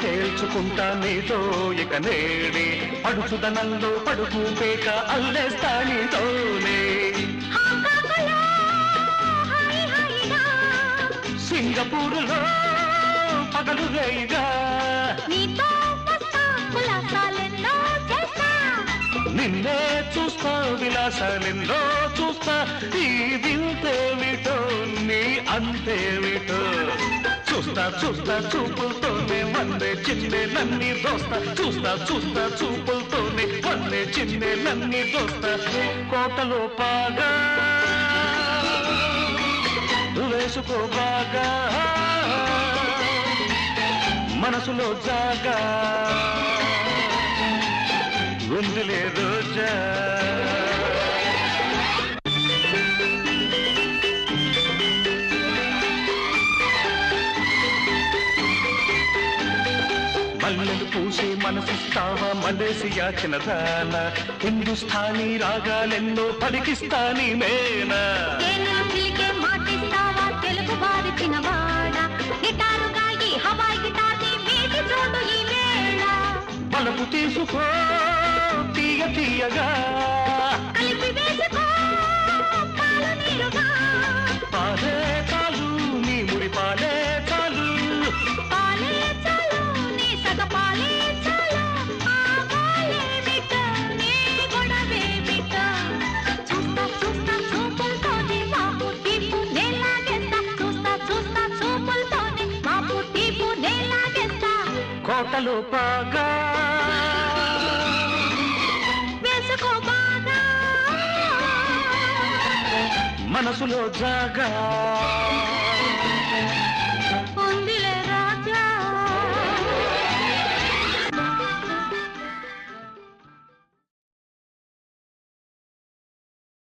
తేల్చుకుంటా నీతో ఇక నేడే పడుచుదనంలో పడుకు పేక అల్లేస్తా నీతోనే సింగపూరులో పగలు రేయిగా నిన్నే చూస్తా విలాసాలెన్నో చూస్తా ఈ వింతేమిటో నీ అంతేమిటో చూస్తా చూస్తా చూపులతోనే వన్నే చిన్నే నన్ని దోస్తా చూస్తా చూస్తా చూపులతోనే వన్నే చిన్నే నన్ని దోస్తా కోటలో పాగా వేసుకో బాగా మనసులో జాగా గుండెలే రోజా మల్లెలు పూసే మనసిస్తావా మలేసియా చిన్నదాన హిందుస్థానీ రాగాలెన్నో పలికిస్తాని మేనా తెలుగు వారి చిన్నవాడ గిటారుగా ఈ హవాయి గిటార్ని మీటి చూడు ఈ వేళ బలపు తీసుకో తీయ తీయగా కలిపి వేసుకో పాలు నీరుగా పాలే చాలు నీ మురి పాలే చాలు పాలే చాలు నీ సగ పాలే చాలు ఆ పాలే బిడ్డ నీ గొడవే బిడ్డ చూస్తా చూస్తా చూపులతోనే బాబు తీపు నేలాగేస్తా చూస్తా చూస్తా చూపులతోనే బాబు తీపు నేలాగేస్తా కోటలో పాగా వేసుకో బాగా మనసులో జాగా